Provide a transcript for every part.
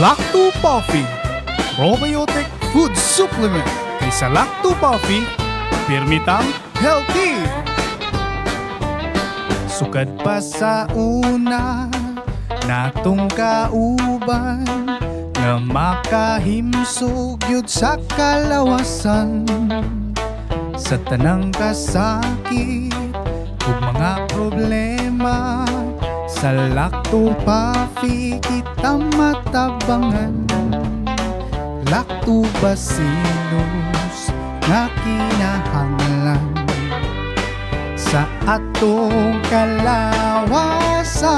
Lacto Coffee, probiotic food supplement. Kaysa Lacto Coffee, pirmitang healthy. Sukad pa sa una, natong kauban, nga makahimsog yun sa kalawasan. Sa tanang kasakit, ug mga problema, sa Lacto Coffee kita matabangan. Lactobacillus nga kinahanglan sa atong kalawasan.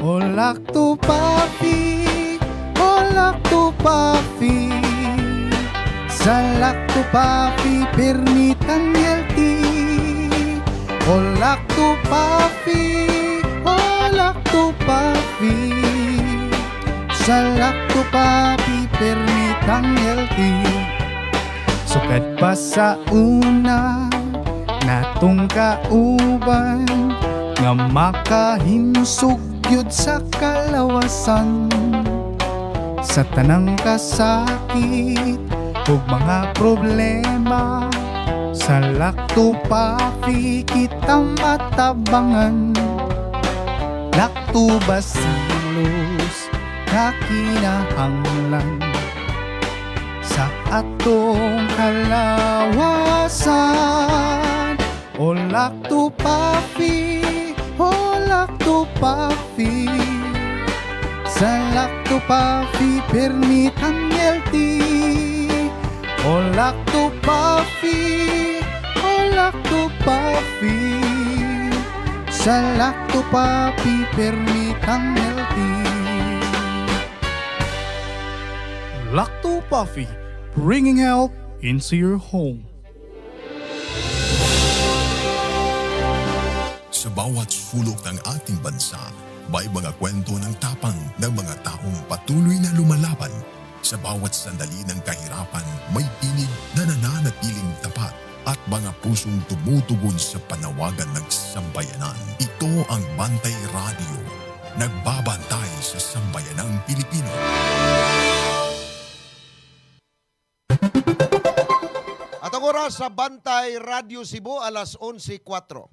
O Lacto Coffee, o Lacto Coffee, sa Lacto Coffee pirmitang healthy. O Lacto Coffee, o Lacto Coffee, sa Lacto Coffee pirmitang healthy. Sukad pa sa una, natong kauban, nga makahimsog yun sa kalawasan. Sa tanang kasakit ug mga problema, sa Lacto Coffee kita matabangan. Lactobacillus nga kinahanglan sa atong kalawasan. O Lacto Coffee, o Lacto Coffee, sa Lacto Coffee pirmitang healthy. O Lacto Coffee, o Lacto Coffee, sa Lacto Coffee pirmitang healthy. Lacto Coffee, bringing health into your home. Sa bawat sulok ng ating bansa, may mga kwento ng tapang ng mga taong patuloy na lumalaban. Sa bawat sandali ng kahirapan, may tinig na nananatiling tapat at mga pusong tumutugon sa panawagan ng sambayanan. Ito ang Bantay Radio, nagbabantay sa sambayanang Pilipino. At ang oras sa Bantay Radio Cebu, alas 11:04.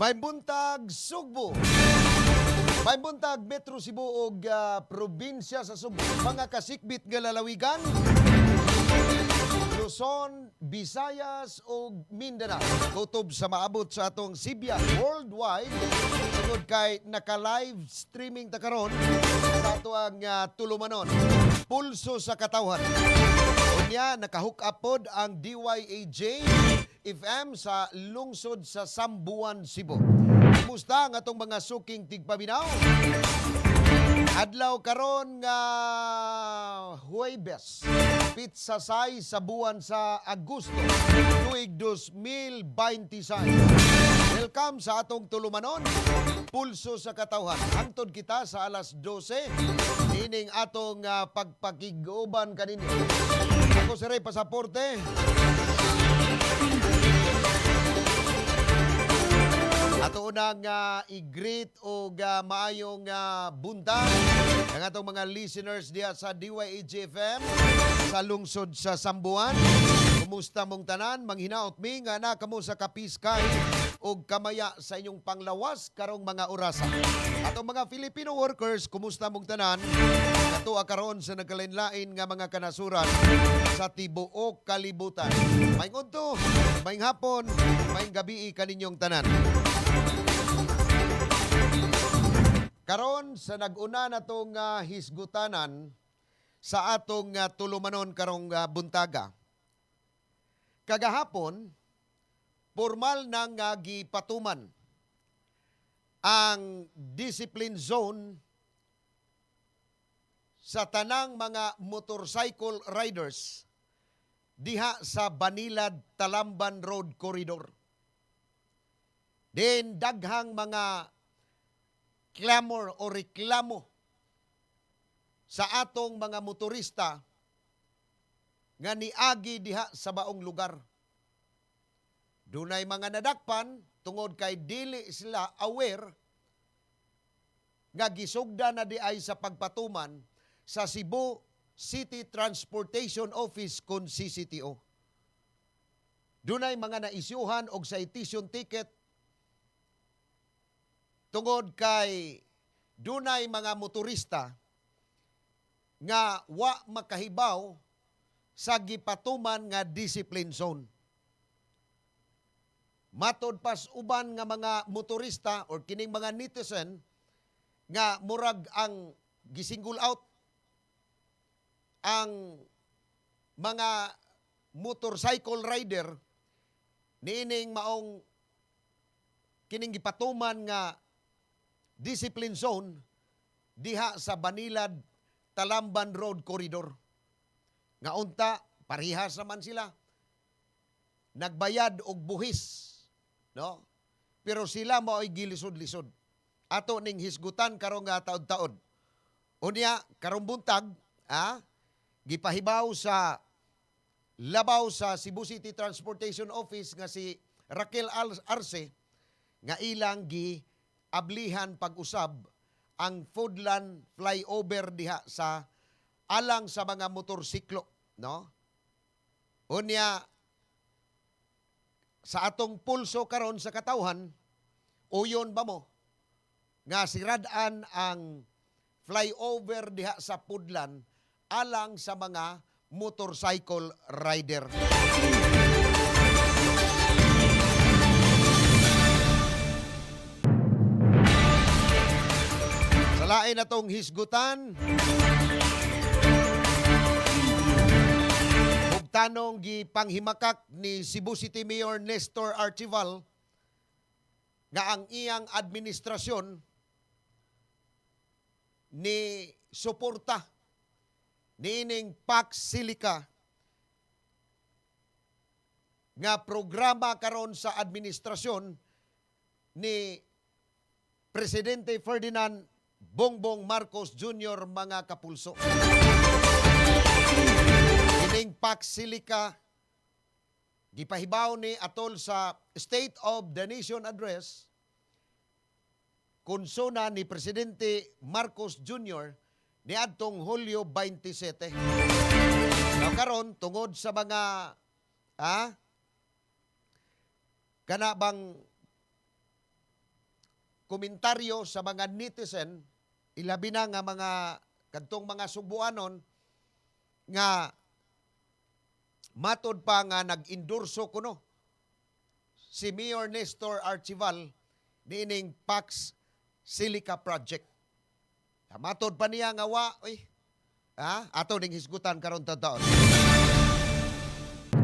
May buntag Sugbo. May buntag Metro Cebu ug probinsya sa Sugbo. Mga kasikbit nga lalawigan, Luzon, Visayas ug Mindanao. Kutob sa maabot sa atong Sibya worldwide tungod kay naka-live streaming ta karon sa ato ang tulumanon. Pulso sa Katawhan. Unya naka-hook up pod ang DYAJ FM sa lungsod sa Sambuan, Cebu. kumusta ang atong mga suking tigpaminaw? Adlaw karon nga Huwebes, pizza say sa buwan sa Agosto, tuig 2026. Welcome sa atong tulumanon, Pulso sa Katawhan. Hangtod kita sa alas 12, ining atong pagpakiguban kaninyo. Ako si Ray Pasaporte. Ato unang i-greet o maayong buntag ang atong mga listeners diya sa DYAG-FM sa lungsod sa Sambuan. Kumusta mong tanan? Manghinaot mi nga na kamo sa kapiskay o kamaya sa inyong panglawas karong mga orasa. Atong mga Filipino workers, kumusta mong tanan? Ato karon sa nagkalain-lain nga mga kanasuran sa tibuok kalibutan. May ngunto, may hapon, may gabi kaninyong tanan. Karon sa nag-una natong hisgutanan sa atong tulumanon karong buntaga. Kagahapon, formal nang gipatuman ang discipline zone sa tanang mga motorcycle riders diha sa Banilad Talamban Road Corridor. Then daghang mga clamor o reklamo sa atong mga motorista nga niagi diha sa baong lugar. Dunay mga nadakpan tungod kay dili sila aware nga gisugda na di ay sa pagpatuman sa Cebu City Transportation Office kun CCTO. Dunay mga naisyuhan og citation ticket tungod kay dunay mga motorista nga wa makahibaw sa gipatuman nga discipline zone. Matod pas uban nga mga motorista or kining mga netizen nga murag ang gisingle out ang mga motorcycle rider niining maong kining gipatuman nga discipline zone diha sa Banilad Talamban Road Corridor. Nga unta, parihas naman sila. Nagbayad og buhis, no? Pero sila mo ay gilisod-lisod. Ato ning hisgutan karong taod-taod. Unya karong buntag, gipahibaw sa labaw sa Cebu City Transportation Office nga si Raquel Arce nga ilang ablihan pag-usab ang Foodland flyover diha sa alang sa mga motorsiklo, no? Unya sa atong pulso karon sa katawhan, uyon ba mo nga sirad-an ang flyover diha sa Foodland alang sa mga motorcycle rider. Lain atong hisgutan. Bugtanong gipanghimakak ni Cebu City Mayor Nestor Archival nga ang iyang administrasyon ni suporta niining Pax Silica nga programa karon sa administrasyon ni Presidente Ferdinand Bongbong Marcos Jr. mga kapulso. Ining Pax Silica gipahibaw ni atol sa State of the Nation Address kunsuna ni Presidente Marcos Jr. niadtong Hulyo 27. Karon tungod sa mga kana bang komentaryo sa mga netizen, ilabi na nga mga kadtong mga Subuanon nga matod pa nga nag-endorso kuno si Mayor Nestor Archival niining Pax Silica Project. Matod pa niya nga ato ning hisgutan karon taon.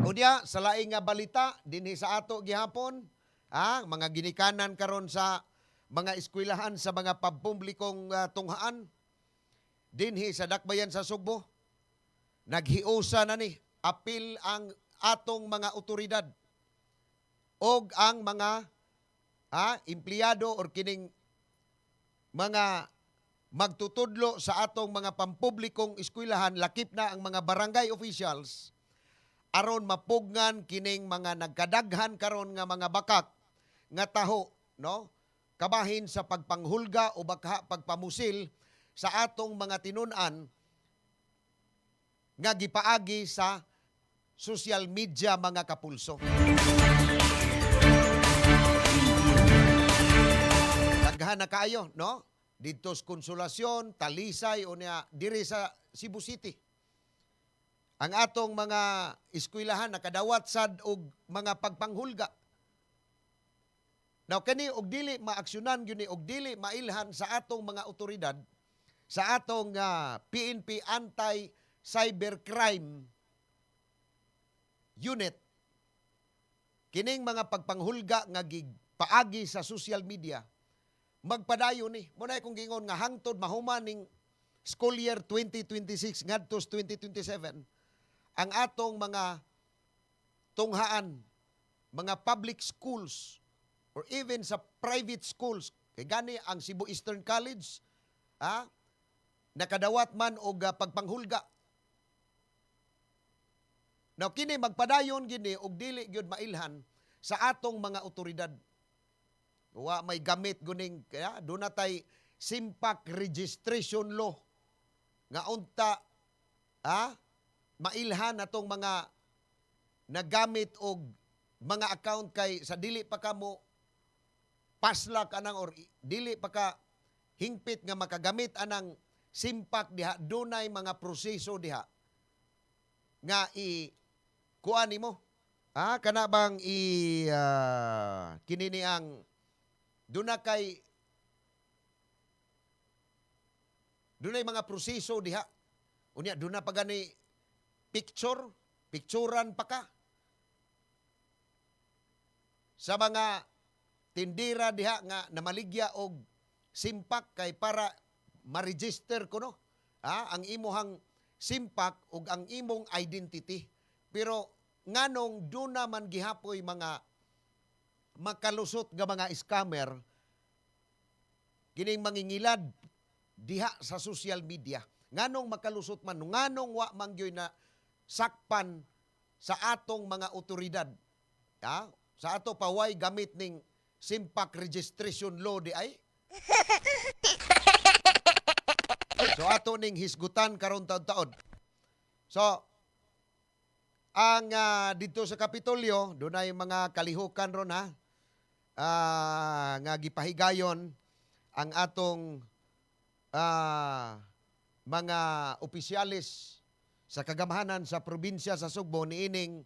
Unya sa laing nga balita dinhi sa ato gihapon, mga ginikanan karon sa mga eskwelahan sa mga pampublikong tunghaan dinhi sa dakbayan sa Sugbo. Naghiusa na ni apil ang atong mga otoridad og ang mga empleyado or kining mga magtutudlo sa atong mga pampublikong eskwelahan, lakip na ang mga barangay officials aron mapugnan kining mga nagkadaghan karon nga mga bakak nga taho, no? Kabahin sa pagpanghulga o baka pagpamusil sa atong mga tinun-an nga gipaagi sa social media, mga kapulso. Daghan na kaayo, no? Dito sa Konsolasyon, Talisay o niya diri sa Cebu City. Ang atong mga eskwelahan nakadawat sad og mga pagpanghulga. Now kani og dili maaksyonan gyud ni og dili mailhan sa atong mga otoridad, sa atong PNP Anti-Cybercrime Unit, kining mga pagpanghulga nga gipaagi sa social media, magpadayon ni. Muna kung gingon nga hangtod mahuman ning school year 2026 ngadto 2027, ang atong mga tunghaan, mga public schools, or even sa private schools, kay gani ang Cebu Eastern College, nakadawat man og pagpanghulga. Now kini magpadayon gini og dili gyud mailhan sa atong mga otoridad. Wa may gamit guning kaya do na tay Simpak Registration Law nga unta mailhan atong mga nagamit og mga account kay sa dili pa kamo paslak anang or dili pa ka hingpit nga makagamit anang Simpak diha, dunay mga proseso diha nga kuan nimo. Kana bang kinini ang dunay mga proseso diha. Unya duna pa gani picturan pa ka. Sa mga tindira diha nga namaligya og Simpak kay para ma-register ko no. Ang imuhang Simpak ug ang imong identity. Pero nganong duna man gihapoy mga makalusot nga mga scammer kining mangingilad diha sa social media. Nganong makalusot man, nganong wa mangyoy na sakpan sa atong mga otoridad. Sa ato paway gamit ning Simpak Registration Law di ay. So ato ning hisgutan karon taon-taon. So ang dito sa Kapitolyo, dunay mga kalihukan ron nga gipahigayon ang atong mga opisyalis sa kagamahanan sa probinsya sa Sugbo niining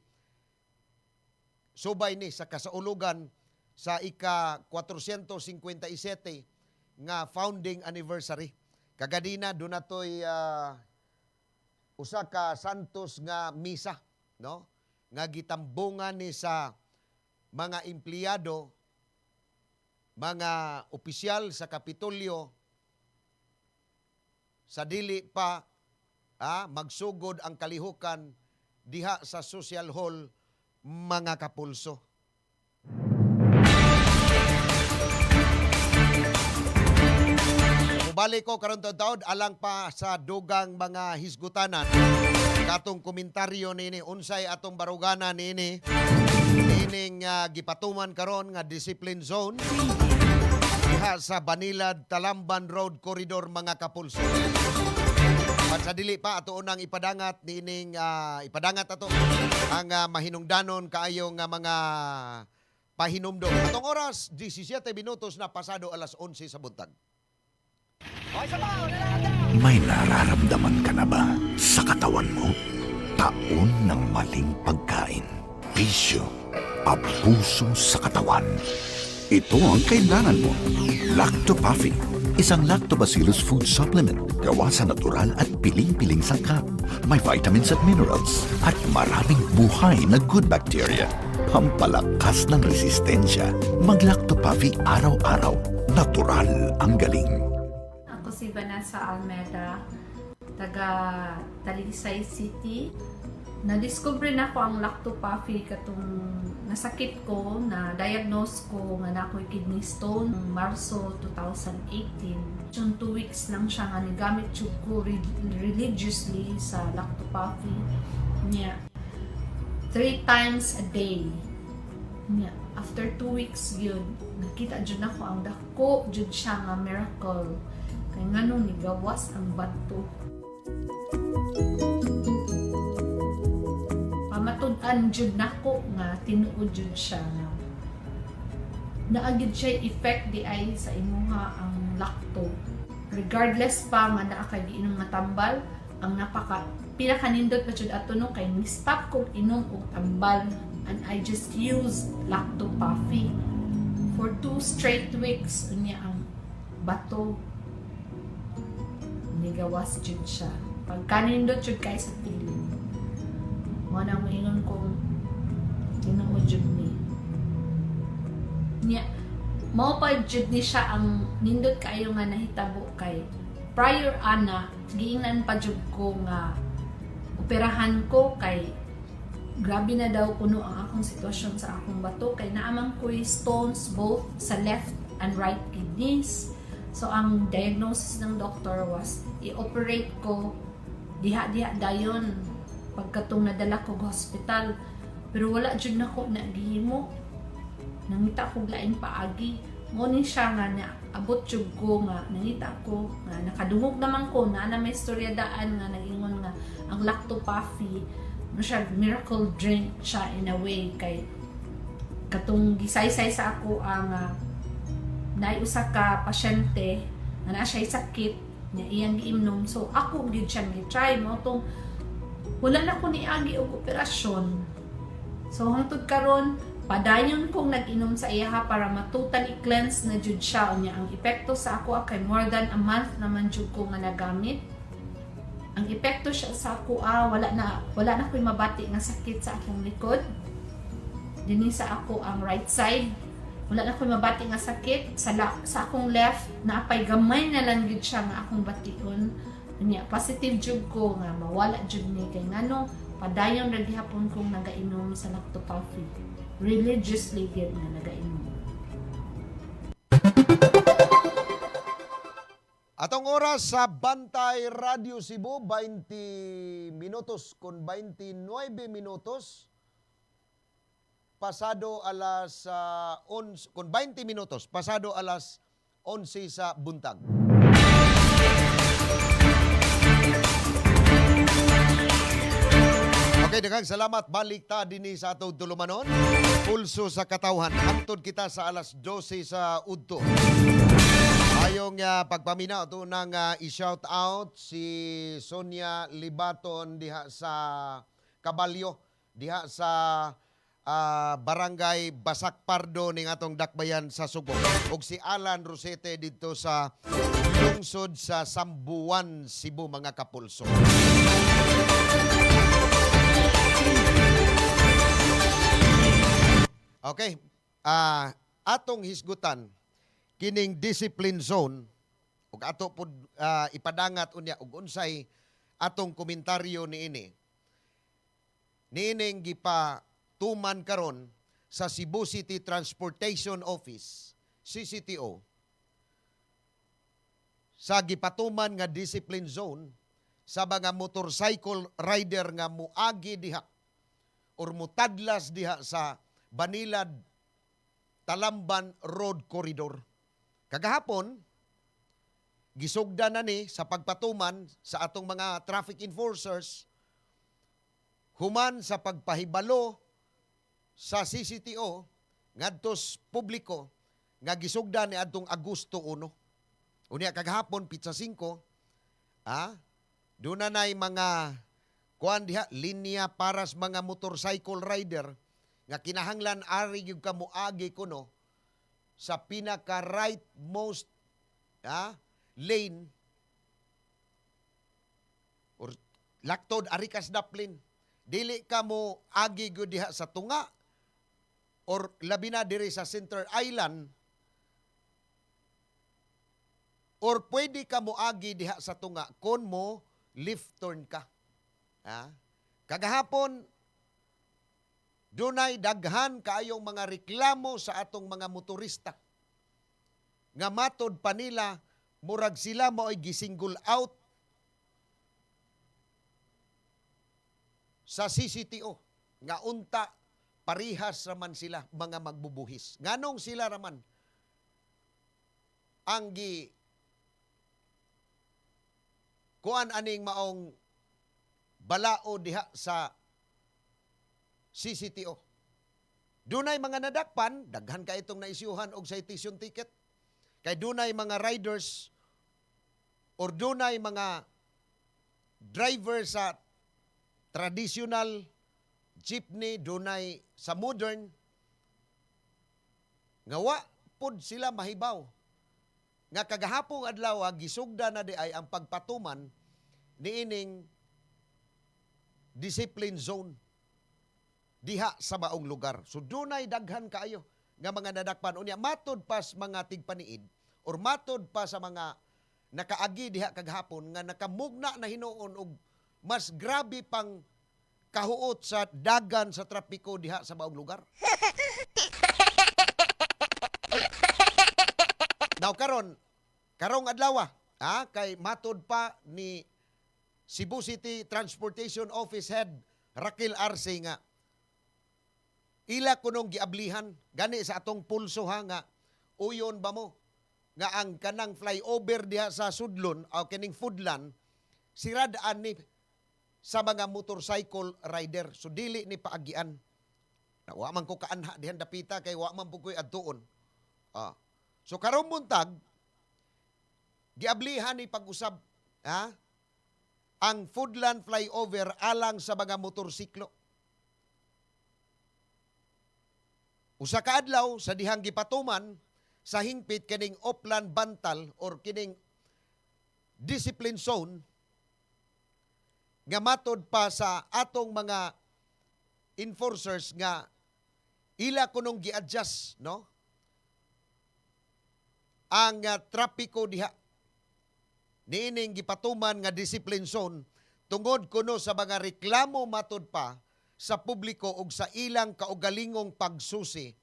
subay ni sa kasaulugan sa ika-457 nga founding anniversary. Kagadina do natoy usa ka santos nga misa, no? Nga gitambungan ni sa mga empleyado, mga opisyal sa Kapitolyo sa dili pa magsugod ang kalihukan diha sa Social Hall, mga kapulso. Mubalik ko karon taon alang pa sa dugang mga hisgutanan katong komentaryo nini unsay atong barugana nini ining gipatuman karon nga discipline zone diha sa Banilad Talamban Road Corridor, mga kapulso. At sa dili pa ato unang ipadangat niining ipadangat ato ang mahinungdanon kaayo nga mga pahinumdom. Atong oras 17 minutos na pasado alas 11 sa buntag. May nararamdaman ka na ba sa katawan mo? Taon ng maling pagkain, bisyo, abuso sa katawan. Ito ang kailangan mo. Lactopaffy, isang lactobacillus food supplement gawa sa natural at piling-piling sangkap. May vitamins at minerals at maraming buhay na good bacteria. Pampalakas ng resistensya. Mag-Lactopaffy araw-araw. natural ang galing. Ako si Vanessa Almeda, taga Talisay City. Na-discover na ko ang lactopathy katong nasakit ko, na diagnose ko nga na ako'y kidney stone noong Marso 2018. Yung 2 weeks lang siya nga nigamit siya ko religiously sa lactopathy niya. 3 times a day. Niya. After 2 weeks yun, nakita dyan ako ang dako, dyan siya nga miracle. Kaya nga nung nigawas ang bato. Pamatud-an dyan nako nga tinuod dyan siya nga. Naagid siya effect di ay sa imuha ang lacto. Regardless pa nga naa kay giinom nga tambal, ang pinakanindot pa jud ato no kay ni-stop ko inom og tambal, and I just used lactopathy for 2 straight weeks. Unya ang bato nigawas jud siya. Pagkanindot jud kay sa piling. Mo na mo ingon kong tinuod jud ni. Nya mao pa jud ni siya ang nindot kayo nga nahitabo kay prior ana giingnan pa jud ko nga operahan ko kay grabe na daw kuno ang akong sitwasyon sa akong bato kay naamang ko'y stones both sa left and right kidneys. So ang diagnosis ng doctor was i-operate ko diha-diha dayon pagkatong nadala ko sa hospital, pero wala jud nako na gihimo. Nangita ko laing paagi. Mo ni siya nga na abot jud ko nga nangita ko nga nakadungog naman ko na may istoryadaan nga nagingon nga ang lactopathy no siya miracle drink siya in a way kay katong gisaysay sa ako ang naay usa ka pasyente nga naa siya sakit niya iyang giimnom, so ako gid siya gi-try mo tong wala na ko niagi og operasyon. So hangtod karon padayon kong nag-inom sa iya para ma-totally cleanse na jud siya. Unya ang epekto sa ako kay more than a month naman jud ko nga nagamit. Ang epekto siya sa ako wala na ko'y mabati nga sakit sa akong likod. Dinhi sa ako ang right side. Wala na ko'y mabati nga sakit sa akong left, naapay gamay na lang jud siya nga akong bation. Unya positive jud ko nga mawala jud ni kay ngano padayon ra gihapon kong nagainom sa lactopathy. Religiously gid nga nagainom. Atong oras sa Bantay Radio Cebu, 20 minutos con 29 minutos. Pasado alas 11, con 20 minutos, pasado alas 11 sa buntag. Okay, daghang salamat. Balik ta dinhi sa atong tulumanon. Pulso sa katawhan. Hangtod kita sa alas 12 sa udto. Ayong pagpaminaw ito nang i-shout out si Sonia Libaton diha sa Caballo, diha sa Barangay Basak Pardo ning atong dakbayan sa Subo. Ug si Alan Rosete dito sa lungsod sa Sambuan, Cebu, mga kapulso. Okay, atong hisgutan kining discipline zone ug ato pud ipadangat unya ug unsay atong komentaryo niini. Niining gipatuman karon sa Cebu City Transportation Office, CCTO, sa gipatuman nga discipline zone sa mga motorcycle rider nga muagi diha or mutadlas diha sa Banilad Talamban Road Corridor. Kagahapon, gisugda na ni sa pagpatuman sa atong mga traffic enforcers human sa pagpahibalo sa CCTO ngadtos publiko nga gisugda ni adtong Agosto 1. Unya kagahapon pitsa 5, doon na nay mga kuan diha linya para sa mga motorcycle rider nga kinahanglan ari gyud ka moagi kuno sa pinaka rightmost lane or laktod arikas daplin. Dili ka mo agi gyud diha sa tunga or labi na diri sa Center Island or pwede ka moagi diha sa tunga kon mo left turn ka. Ha? Kagahapon, dunay daghan kaayong mga reklamo sa atong mga motorista. Nga matod pa nila, murag sila mo'y gisingle out sa CCTO. Nga unta, parihas raman sila, mga magbubuhis. Nganong sila raman ang kuan aning maong balao diha sa CCTO. Dunay mga nadakpan, daghan ka itong naisyuhan og citation ticket. Kay dunay mga riders or dunay mga driver sa traditional jeepney, dunay sa modern, nga wa pod sila mahibaw. Nga kagahapong adlaw, gisugda na di ay ang pagpatuman niining discipline zone diha sa maong lugar. So dunay daghan kaayo nga mga nadakpan. Unya, matod pa sa mga tigpaniid or matod pa sa mga nakaagi diha kagahapon nga nakamugna na hinuon og mas grabe pang kahuot sa dagan sa trapiko diha sa maong lugar. Now karong adlaw, kay matod pa ni Cebu City Transportation Office Head Raquel Arce nga ila kunong giablihan gani sa atong pulso nga uyon ba mo nga ang kanang flyover diha sa Sudlon o kining Foodland siradaan ni sa mga motorcycle rider. So dili ni paagian. Wa man ko kaanha dihan dapita kay wa man pugoy adtuon. So karong buntag giablihan ni pag-usab ang Foodland flyover alang sa mga motorsiklo. Usa ka adlaw sa dihang gipatuman sa hingpit kining Oplan Bantal or kining discipline zone nga matod pa sa atong mga enforcers nga ila kunong gi-adjust ang trapiko diha niining gipatuman nga discipline zone tungod kuno sa mga reklamo matod pa sa publiko ug sa ilang kaugalingong pagsusi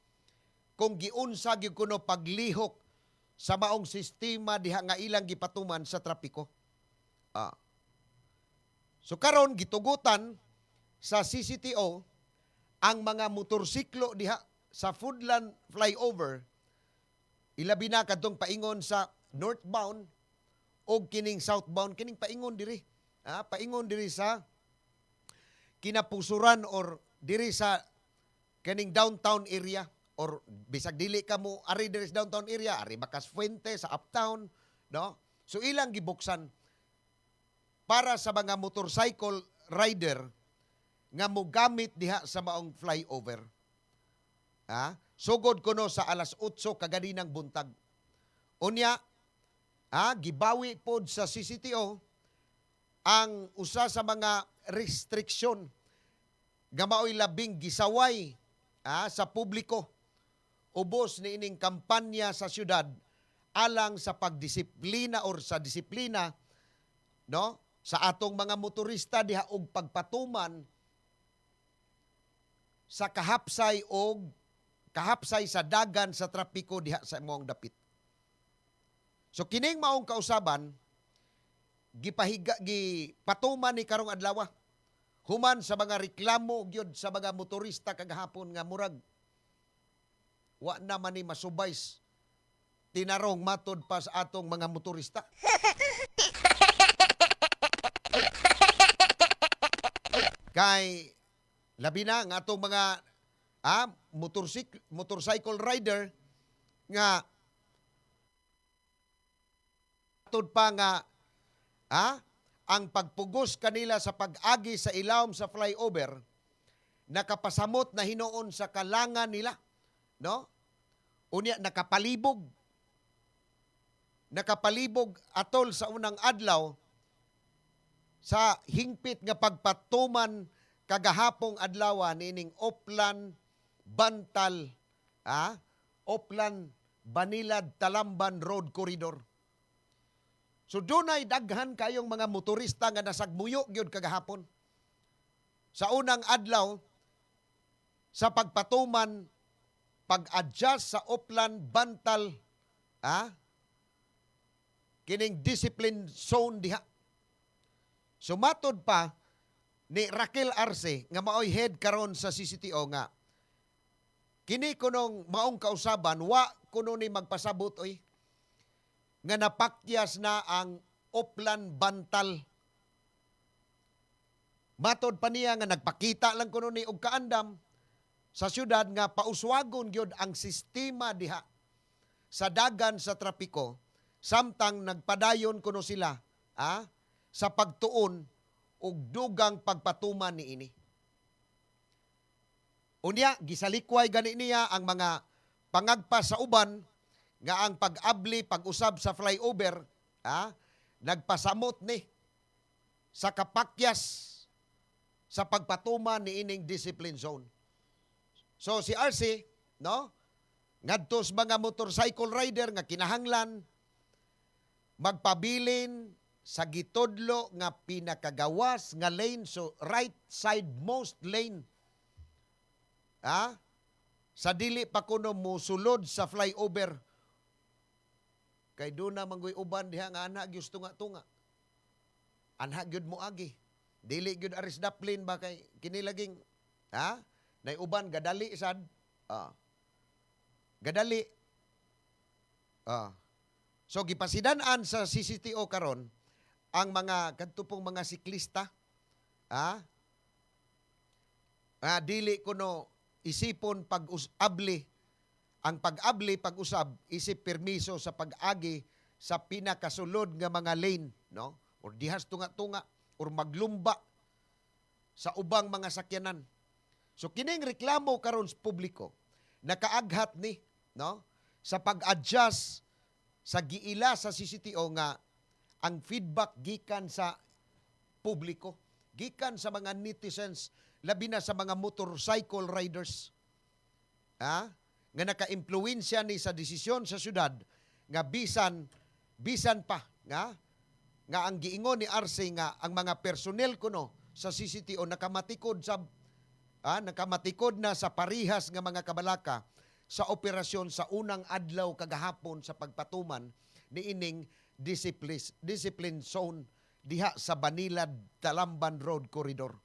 kung giunsa gyud kuno paglihok sa maong sistema diha nga ilang gipatuman sa trapiko. So karon gitugutan sa CCTO ang mga motorsiklo diha sa Foodland flyover ilabi na kadtong paingon sa northbound o kining southbound, kining paingon diri. Paingon diri sa kinapusuran or diri sa kining downtown area or bisag dili ka mo ari diri sa downtown area, ari Bacas Fuente sa uptown, So ilang gibuksan para sa mga motorcycle rider nga mogamit diha sa maong flyover. Sugod kuno sa alas 8 kaganinang buntag. Unya, gibawi pod sa CCTO ang usa sa mga restriksyon nga mao'y labing gisaway sa publiko ubos ni ining kampanya sa syudad alang sa pagdisiplina or sa disiplina sa atong mga motorista diha og pagpatuman sa kahapsay sa dagan sa trapiko diha sa imong dapit. So kining maong kausaban gipatuman ni karong adlaw human sa mga reklamo gyud sa mga motorista kagahapon nga murag wa na man ni masubays tinarong matod pa sa atong mga motorista. Kay labi na nga atong mga motorcycle rider nga matod pa nga ang pagpugos kanila sa pag-agi sa ilawom sa flyover nakapasamot na hinuon sa kalangan nila, Unya nakapalibog atol sa unang adlaw sa hingpit nga pagpatuman kagahapong adlaw nining Oplan Bantal, Oplan Banilad Talamban Road Corridor. So dunay daghan kayong mga motorista nga nasagmuyo gyud kagahapon. Sa unang adlaw sa pagpatuman, pag-adjust sa Oplan Bantal, kining discipline zone diha. Sumatod pa ni Raquel Arce nga maoy head karon sa CCTO nga kini kunong maong kausaban wa kuno ni magpasabot oy nga napakyas na ang Oplan Bantal. Matod pa niya nga nagpakita lang kuno ni og kaandam sa syudad nga pauswagon gyud ang sistema diha sa dagan sa trapiko samtang nagpadayon kuno sila sa pagtuon og dugang pagpatuman niini. Unya gisalikway gani niya ang mga pangagpas sa uban nga ang pag-abli pag-usab sa flyover nagpasamot ni sa kapakyas sa pagpatuman niining discipline zone. So si RC, no? Ngadto sa mga motorcycle rider nga kinahanglan magpabilin sa gitudlo nga pinakagawas nga lane, so right side most lane. Sa dili pa kuno musulod sa flyover. Kay doon na manggoy uban diha nga ana gyud tunga-tunga. Anha gyud mo agi. Dili gyud aris daplin ba kay kinilaging nay uban gadali sad. Gadali. So gipasidan-an sa CCTO karon ang mga kadto pong mga siklista dili kuno isipon pag-abli ang pag-abli pag-usab isip permiso sa pag-agi sa pinakasulod nga mga lane, no? Or dihas tunga-tunga or maglumba sa ubang mga sakyanan. So kining reklamo karon sa publiko nakaaghat ni, no, sa pag-adjust sa giila sa CCTO nga ang feedback gikan sa publiko, gikan sa mga netizens, labi na sa mga motorcycle riders. Nga naka-impluwensya ni sa desisyon sa syudad nga bisan pa nga ang giingon ni RC nga ang mga personnel kuno sa CCTO nakamatikod na sa parihas nga mga kabalaka sa operasyon sa unang adlaw kagahapon sa pagpatuman niining discipline zone diha sa Banilad Talamban Road Corridor.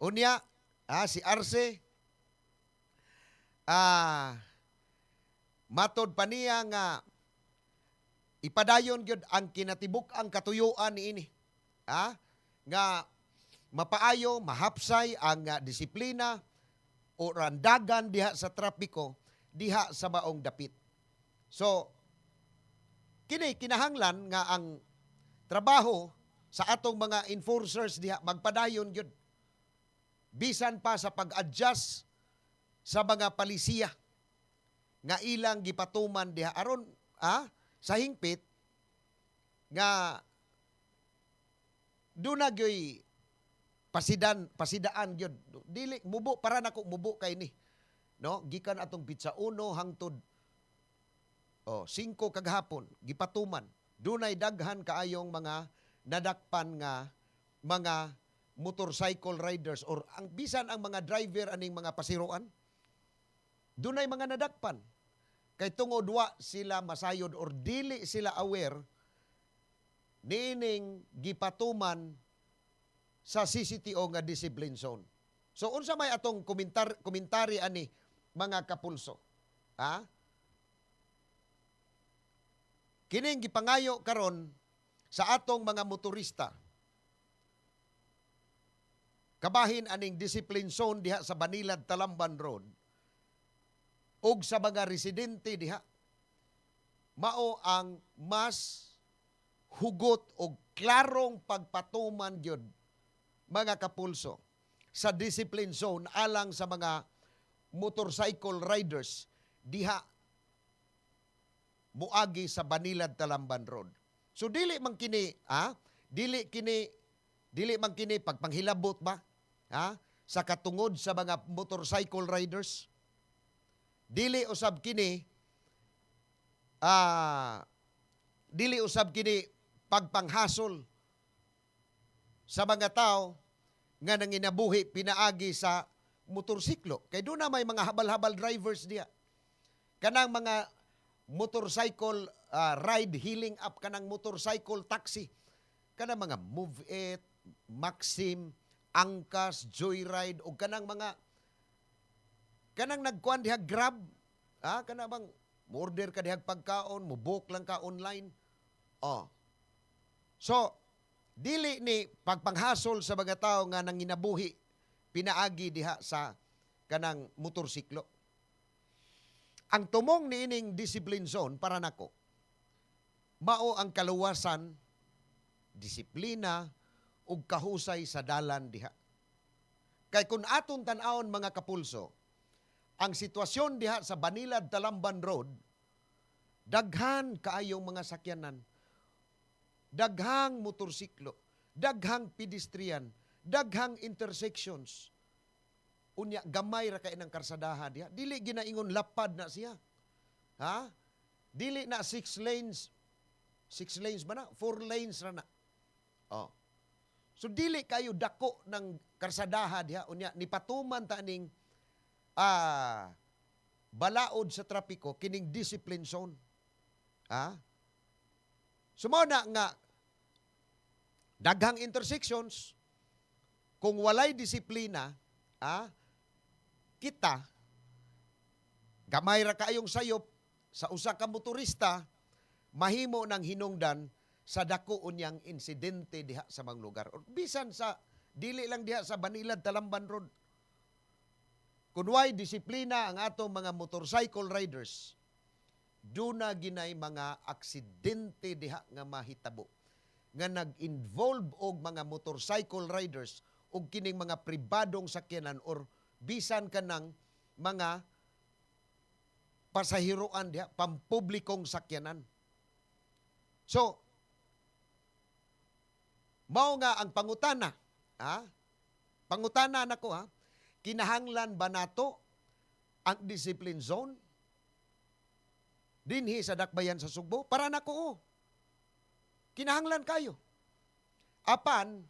Unya si RC matod pa niya nga ipadayon gyud ang kinatibuk-ang katuyuan niini. Nga mapaayo, mahapsay ang disiplina o randagan diha sa trapiko diha sa maong dapit. So kini kinahanglan nga ang trabaho sa atong mga enforcers diha magpadayon gyud bisan pa sa pag-adjust sa mga palisiya nga ilang gipatuman diha aron sa hingpit nga duna gyoy pasidaan gyud dili mubo para nako mubo kay ni, no, gikan atong pizza 1 hangtod 5 kagahapon gipatuman dunay daghan kaayong mga nadakpan nga mga motorcycle riders or ang bisan ang mga driver aning mga pasiruan dunay mga nadakpan kay tungod wa sila masayod or dili sila aware nining gipatuman sa CCTO nga discipline zone. So unsa may atong komentary ani mga kapulso? Kining gipangayo karon sa atong mga motorista kabahin aning discipline zone diha sa Banilad Talamban Road ug sa mga residente diha mao ang mas hugot o klarong pagpatuman gyud mga kapulso sa discipline zone alang sa mga motorcycle riders diha muagi sa Banilad Talamban Road. So dili man kini dili man kini pagpanghilabot ba sa katungod sa mga motorcycle riders. Dili usab kini dili usab kini pagpanghasol sa mga tao nga nanginabuhi pinaagi sa motorsiklo. Kay doon na may mga habal-habal drivers diya. Kanang mga motorcycle ride healing up, kanang motorcycle taxi. Kanang mga Move It, Maxim, Angkas, Joyride, o kanang mga kanang nagkuhan diha Grab. Kanang bang order ka diha pagkaon, mo-book lang ka online. So, dili ni pagpanghasol sa mga tao nga nanginabuhi pinaagi diha sa kanang motorsiklo. Ang tumong niining discipline zone para nako, mao ang kaluwasan, disiplina ug kahusay sa dalan diha. Kay kung aton tan-awon mga kapulso, ang sitwasyon diha sa Banilad Talamban Road, daghan kaayong mga sakyanan, daghang motorsiklo, daghang pedestrian, daghang intersections. Unya gamay ra kay ng karsadaha diha. Dili ginaingon lapad na siya. Dili na 6 lanes. 6 lanes ba na? 4 lanes ra na. So dili kayo dako ng karsadaha diha. Unya nipatuman ta ning balaod sa trapiko kining discipline zone. Sumona nga daghang intersections, kung walay disiplina, kita, gamay ra kaayong sayop sa usa ka motorista, mahimo ng hinungdan sa dako unyang insidente diha sa mga lugar. Or bisan sa, dili lang diha sa Banilad Talamban Road. Kung way disiplina ang atong mga motorcycle riders, doon na ginay mga aksidente diha nga mahitabo nga nag-involve og mga motorcycle riders og kining mga pribadong sakyanan or bisan kanang mga pasahiroan diha, pampublikong sakyanan. So, mao nga ang pangutana, pangutana nako kinahanglan ba nato ang discipline zone dinhi sa dakbayan sa Sugbo? Para nako, kinahanglan kayo. Apan,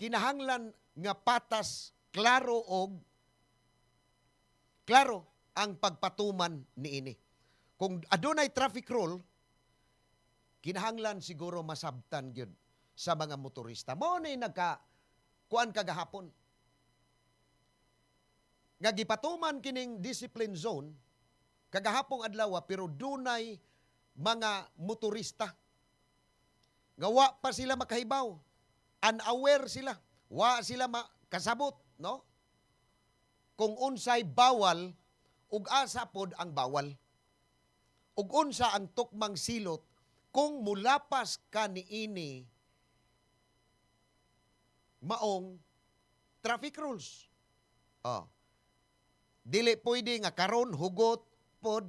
kinahanglan nga patas, klaro ang pagpatuman niini. Kung adunay traffic rule, kinahanglan siguro masabtan gyud sa mga motorista. Mao ni kuan kagahapon. Nga gipatuman kining discipline zone kagahapong adlaw pero dunay mga motorista nga wa pa sila makahibaw. Unaware sila. Wa sila makasabot, no? Kung unsay bawal ug asa pod ang bawal. Ug unsa ang tukmang silot kung mulapas ka niini maong traffic rules. Dili pwede nga karon hugot pod,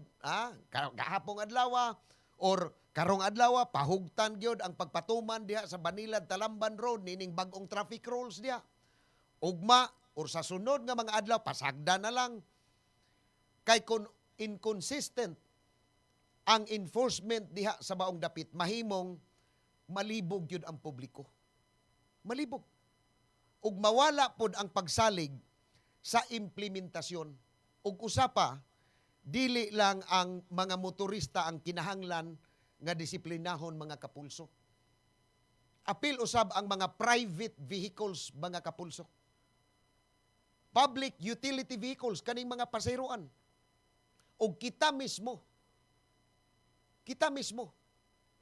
kahapong adlaw or karong adlaw pahugtan gyud ang pagpatuman diha sa Banilad Talamban Road nining bag-ong traffic rules diha. Ugma or sa sunod nga mga adlaw pasagda na lang. Kay kun inconsistent ang enforcement diha sa baong dapit, mahimong malibog yun ang publiko. Malibog. Ug mawala pod ang pagsalig sa implementasyon. Ug usapa, dili lang ang mga motorista ang kinahanglan nga disiplinahon mga kapulso. Apil usab ang mga private vehicles mga kapulso. Public utility vehicles, kaning mga paseroan. O kita mismo,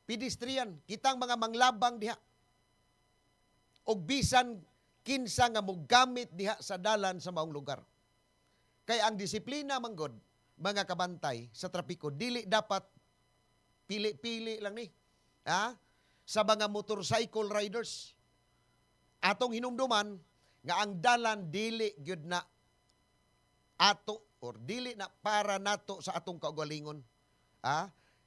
pedestrian, kitang mga manglabang diha. O bisan kinsa nga mogamit diha sa dalan sa maong lugar. Kay ang disiplina manggod, mga kabantay sa trapiko, dili dapat pili-pili lang ni. Sa mga motorcycle riders. Atong hinumduman nga ang dalan dili gyud na ato or dili na para nato sa atong kaugalingon.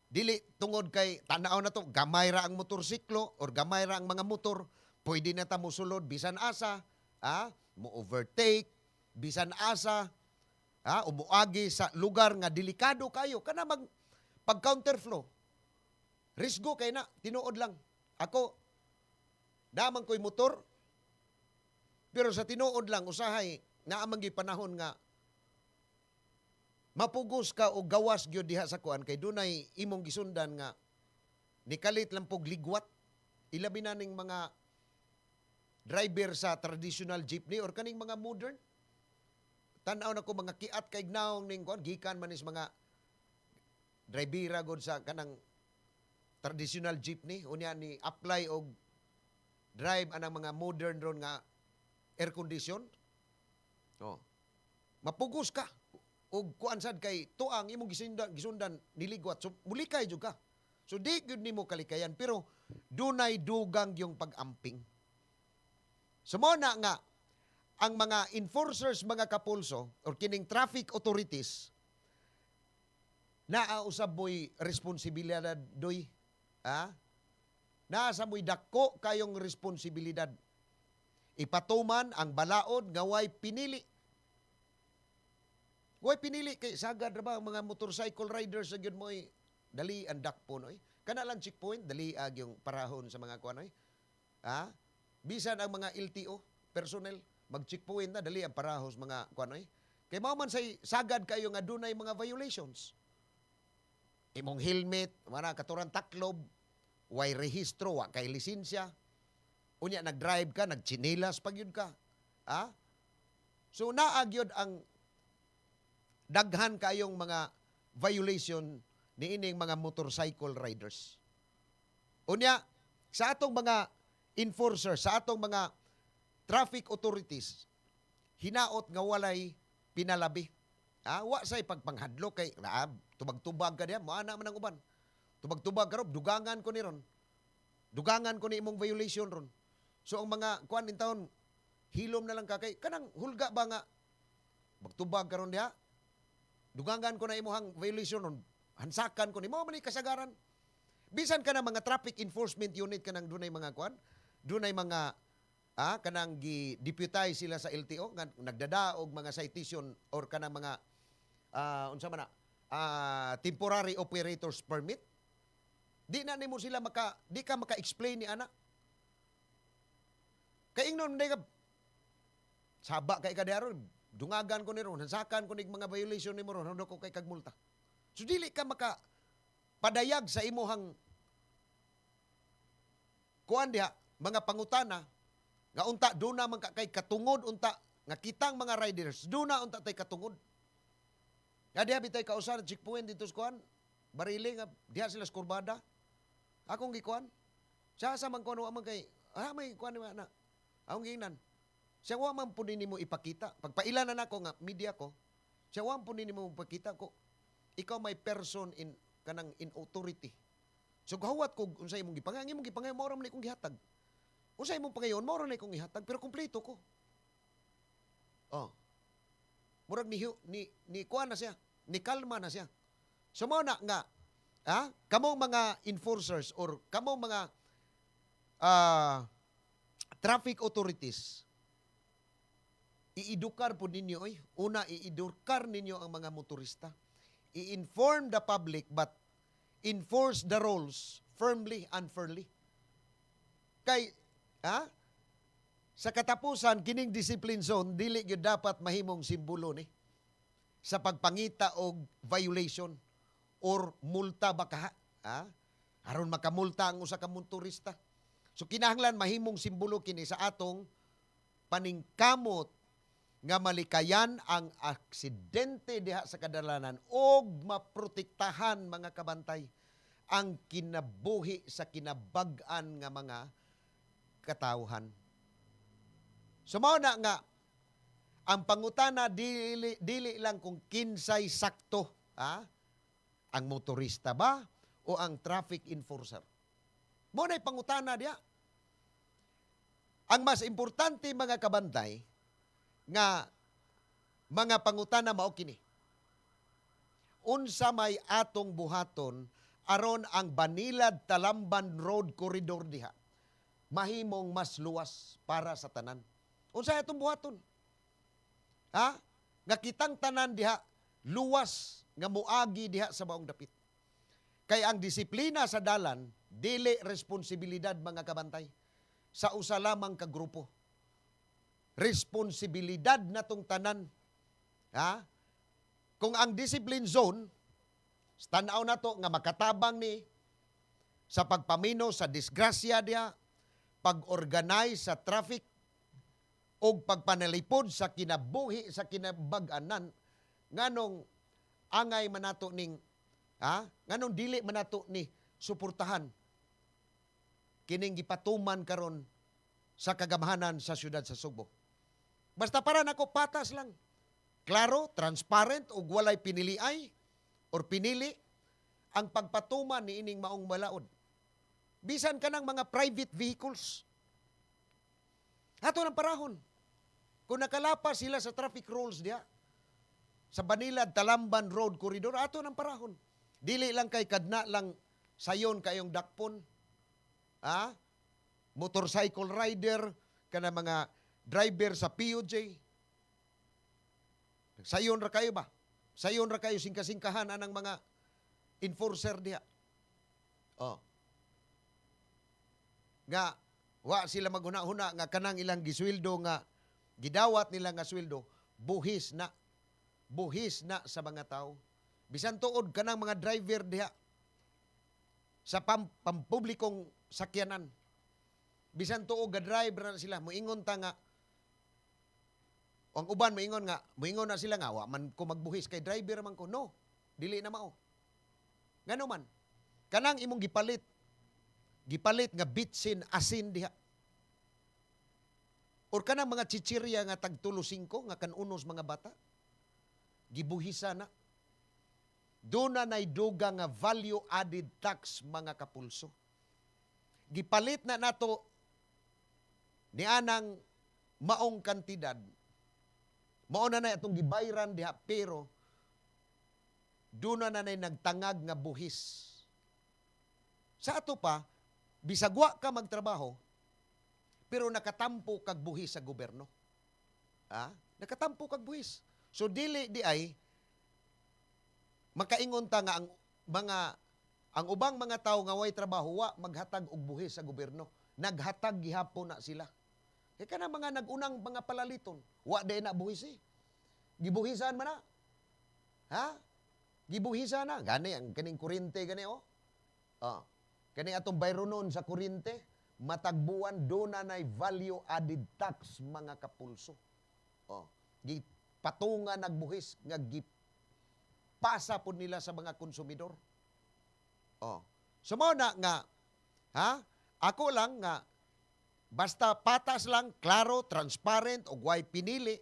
Dili tungod kay tanaw na to, gamay ra ang motorsiklo or gamay ra ang mga motor, pwede na ta mosulod bisan asa, mo overtake, bisan asa, umuagi sa lugar nga delikado kayo, kana pag counterflow. Risgo kay na, tinuod lang. Ako, damang ko'y motor, pero sa tinuod lang, usahay, naamang panahon nga, mapugos ka o gawas gyud diha sa kuan, kay dunay imong gisundan nga, nikalit lang pog ligwat, ilabi na ning mga driver sa traditional jeepney or kaning mga modern. Tanaw na ko mga kiat kay gnaong ning kuan, gikan man is mga drivera god sa kanang traditional jeepney, unya ni apply og drive anang mga modern ron nga air condition. Oh. Mapugos ka og kuan sad kay tuang imong gisundan niligwat. So mulikay jud ka. So di gyud nimo kalikayan pero dunay dugang yung pag-amping. So mo na nga ang mga enforcers, mga kapulso or kining traffic authorities naa usab mo'y responsibilidad doy. Nasa mo'y dako kayong responsibilidad. Ipatuman ang balaod nga way pinili. Way pinili kay sagad ra ba ang mga motorcycle riders sa gyud mo'y dali ang dakpo noy. Kana lang checkpoint dali ag yung parahon sa mga kuan noy. Bisan ang mga LTO personnel mag-checkpoint na dali ang parahos mga kuan noy. Kay mao man say sagad kayo nga dunay mga violations. Imong helmet, wala katuran taklob, way rehistro, wa kay lisensya. Unya nag-drive ka, nagchinilas pag yun ka. So naagyod ang daghan kayong mga violation niining mga motorcycle riders. Unya, sa atong mga enforcers, sa atong mga traffic authorities, hinaot nga walay pinalabi. Wa say pagpanghadlok kay tubag-tubag ka diya, moana man ang uban. Tubag-tubag ka ron, dugangan ko ni ron. Dugangan ko ni imong violation ron. So ang mga kuan in taon, hilom na lang ka kay kanang hulga ba nga magtubag ka ron diha. Dugangan ko na imong violation ron. Hansakan ko ni mo man ni kasagaran. Bisan ka na mga traffic enforcement unit kanang dunay mga kuan, dunay mga kanang gi-deputize sila sa LTO nga nagdadaog mga citation or kanang mga unsa man na temporary operators permit. Di na nimo sila di ka maka-explain ni ana. Kay ingnon day ka saba kay kadaro dungagan ko ni ron, hansakan ko ni mga violation nimo ron, ano ko kay kagmulta. So dili ka maka padayag sa imuhang kuan diha mga pangutana nga unta do na man kay katungod unta nga kitang mga riders do na unta tay katungod. Nga diha bitay kausar checkpoint dito sa kuan barili nga diha sila sa kurbada. Akong gikuan. Siya sa man kuan wa man kay may kuan na. Akong giingnan. Siya wa man pud nimo ipakita. Pagpailan na nako nga media ko. Siya wa man pud nimo ipakita ko. Ikaw may person in kanang in authority. So gahawat ko unsay imong gipangayon, imong gipangayon mao ra man ikong gihatag. Unsay imong pangayon mao ra na ikong gihatag pero kumpleto ko. Murag ni kuan na siya, ni kalma na siya. So mao na nga kamong mga enforcers or kamong mga traffic authorities iidukar po ninyo una iidukar ninyo ang mga motorista. I-inform the public but enforce the rules firmly and fairly. Kay sa katapusan kining discipline zone dili gyud dapat mahimong simbolo ni sa pagpangita og violation or multa baka aron makamulta ang usa ka motorista. So kinahanglan mahimong simbolo kini sa atong paningkamot nga malikayan ang aksidente diha sa kadalanan og maprotektahan mga kabantay ang kinabuhi sa kinabag-an nga mga katawhan. So mao na nga ang pangutana dili lang kung kinsay sakto ang motorista ba o ang traffic enforcer. Mo na'y pangutana diya. Ang mas importante mga kabantay nga mga pangutana mao kini. Unsa may atong buhaton aron ang Banilad-Talamban Road Corridor diha mahimong mas luwas para sa tanan. Unsa atong buhaton? Nga kitang tanan diha luwas nga moagi diha sa maong dapit. Kay ang disiplina sa dalan, dili responsibilidad mga kabantay. Sa usa lamang ka grupo. Responsibilidad na tong tanan. Ha? Kung ang discipline zone, tanaw na to nga makatabang ni sa pagpamino sa disgrasya diya, pag-organize sa traffic, o pagpanalipod sa kinabuhi, sa kinabag-anan, nganong angay manato ning, nganong dili manato ni suportahan kining gipatuman karon sa kagamhanan sa syudad sa Subo. Basta para nako patas lang. Klaro, transparent, ug walay piniliay or pinili ang pagpatuman ni ining maong balaod. Bisan ka ng mga private vehicles. Ato ng parahon. Kung nakalapas sila sa traffic rules diya, sa Banilad, Talamban Road Corridor, ato ng parahon. Dili lang kay kadna lang sayon kayong dakpon. Motorcycle rider, kana mga driver sa POJ. Sayon ra kayo ba? Sayon ra kayo singkasingkahan anang mga enforcer diha. Nga, wa sila maghuna-huna nga kanang ilang gisweldo nga, gidawat nila nga sweldo, buhis na sa mga tao. Bisan tuod kanang mga driver diha sa pampublikong sakyanan. Bisan tuod ga driver na sila, moingon ta nga, ang uban moingon na sila nga, wa man ko magbuhis kay driver man ko. No, dili na mao. Ngano man, kanang imong gipalit nga bitsin asin diha. Or kanang mga chichirya nga tag 3-5 nga kanunos mga bata, gibuhisa na. Doon na naiduga nga value added tax mga kapulso. Gipalit na nato ni anang maong kantidad. Mao na itong gibayran diha, pero doon na nagtangag nga buhis. Sa ato pa, bisagwa ka magtrabaho, pero nakatampo kag buhis sa gobyerno. Nakatampo kag buhis. So dili di ay makaingon ta nga ang ubang mga tao nga way trabaho wa maghatag og buhis sa gobyerno. Naghatag gihapon na sila. Kaya ka na mga nagunang mga palaliton, wa de na buhis eh. Gibuhisan man na. Gibuhisan na. Gani ang kaning kuryente gani oh. Kani atong bayronon sa kuryente, matagbuan doon na value added tax mga kapulso. Gipatungan nagbuhis nga gipasa po nila sa mga konsumidor. So mo na nga, ako lang nga, basta patas lang, klaro, transparent, o way pinili,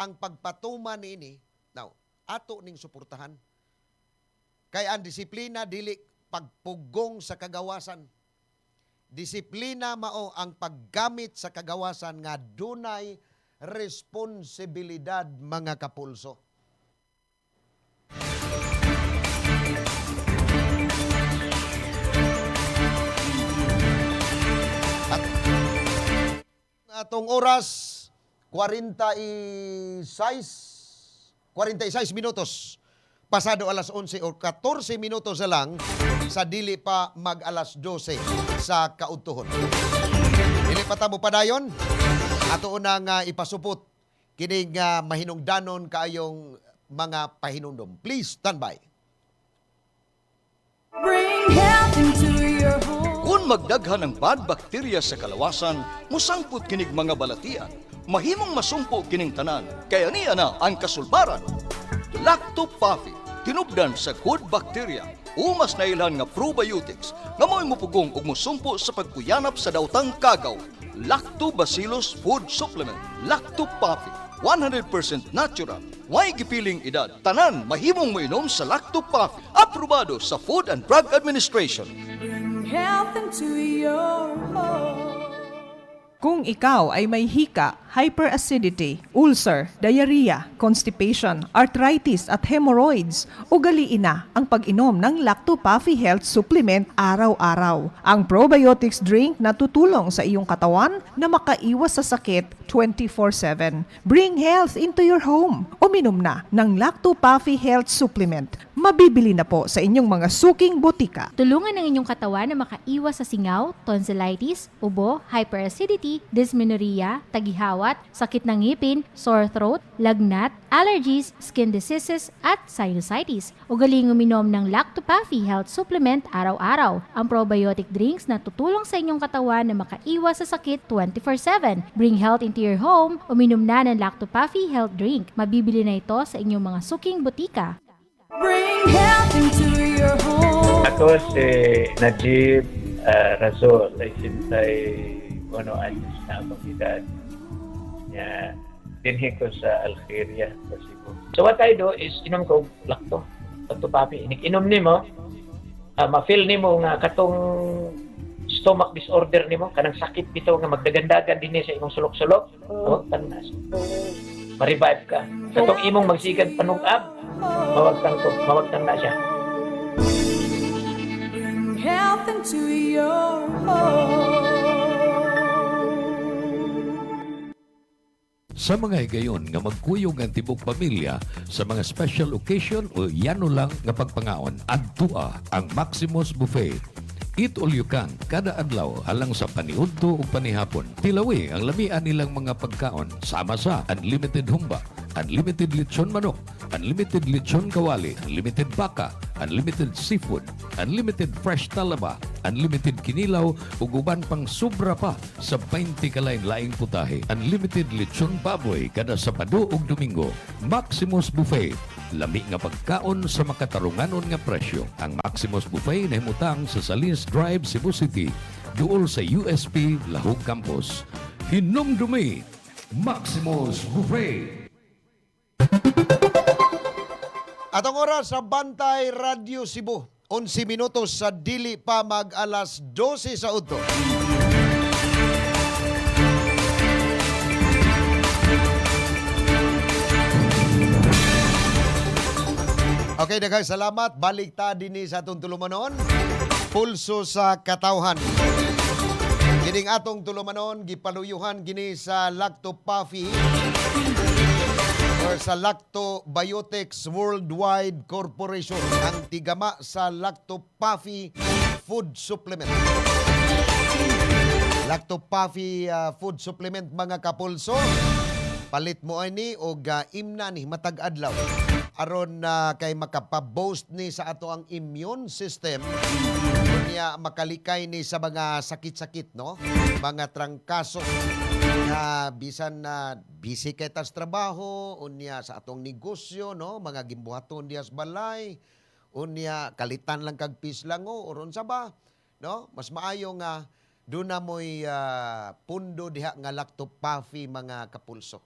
ang pagpatuman ini, now, ato ning suportahan. Kaya ang disiplina, dili pagpugong sa kagawasan. Disiplina mao ang paggamit sa kagawasan nga dunay responsibilidad mga kapulso. At atong oras 46 minutos pasado alas 11 o 14 minutos na lang sa dili pa mag alas 12 sa kaudtuhon. Dili pa tamo padayon, ato unang ipasupot kining mahinungdanon kaayong mga pahinumdom. Please stand by. Bring health into your home. Kung magdaghan ng bad bacteria sa kalawasan, musangput kinig mga balatian. Mahimong masumpo kining tanan, kaya niya na ang kasulbaran. Lactopuffy, tinubdan sa good bacteria, umas na ilan nga probiotics, nga mo'y mupugong ug musumpo sa pagkuyanap sa dautang kagaw. Lactobacillus Food Supplement, Lactopuffy, 100% natural, way gipiling edad. Tanan, mahimong moinom sa Lactopuffy, aprobado sa Food and Drug Administration. Bring health into your home. Kung ikaw ay may hika, hyperacidity, ulcer, diarrhea, constipation, arthritis at hemorrhoids. Ugaliin na ang pag-inom ng Lacto-Puffy Health Supplement araw-araw. Ang probiotics drink na tutulong sa iyong katawan na makaiwas sa sakit 24/7. Bring health into your home. Uminom na ng Lacto-Puffy Health Supplement. Mabibili na po sa inyong mga suking botika. Tulungan ang inyong katawan na makaiwas sa singaw, tonsillitis, ubo, hyperacidity, dysmenorrhea, tagihawat, sakit ng ngipin, sore throat, lagnat, allergies, skin diseases, at sinusitis. Ugaling uminom ng Lacto-Puffy Health Supplement araw-araw. Ang probiotic drinks na tutulong sa inyong katawan na makaiwas sa sakit 24/7. Bring health into your home. Uminom na ng Lacto-Puffy Health Drink. Mabibili na ito sa inyong mga suking botika. Bring health into your home. Ako si Najib Razol, ay 61 anyos na akong edad. Dinhi ko sa Algeria, sa Cebu. So what I do is, inom ko Lacto-Puffy. Inom nimo, ma-feel nimo nga katong stomach disorder nimo, kanang sakit bitaw nga magdagandagan dinhi sa imong sulok-sulok. Tanas. Ma-revive ka. Katong imong magsigad panungab, mawagtang na siya. Bring health into your home. Sa mga higayon nga magkuyog ang tibok pamilya sa mga special occasion o yano lang nga pagpangaon, adtua ang Maximus Buffet. Eat all you can, kada adlaw halang sa paniudto ug panihapon. Tilawi ang lamian nilang mga pagkaon sama sa unlimited humba, unlimited lechon manok, unlimited lechon kawali, unlimited baka, unlimited seafood, unlimited fresh talaba, unlimited kinilaw ug uban pang sobra pa sa 20 kalain-laing putahe. Unlimited lechon baboy kada Sabado ug Domingo. Maximus Buffet. Lami nga pagkaon sa makatarunganon nga presyo. Ang Maximus Buffet na himutang sa Salis Drive, Cebu City, duol sa USP Lahog Campus. Hinumdumi, Maximus Buffet. Atong oras sa Bantay Radio Cebu. 11 minutos sa dili pa mag-alas 12 sa udto. Okay, daghang salamat. Balik ta dinhi sa atong tulumanon. Pulso sa katawhan. Kining atong tulumanon gipaluyuhan gini sa Lacto-Puffy or sa Lactobiotics Worldwide Corporation, ang tigama sa Lacto-Puffy Food Supplement. Lacto-Puffy Food Supplement, mga kapulso. Palit mo ani og imna ni matag adlaw aron kay makapaboast ni sa ato ang immune system, unya makalikay ni sa mga sakit-sakit, no, mga trangkaso nga bisan na busy kay tas trabaho, unya sa atong negosyo, no, mga gimbuhaton dias balay, unya kalitan lang kag pislango oron sa ba, no, mas maayo nga doon na mo'y pundo diha nga Lacto-Puffy, mga kapulso.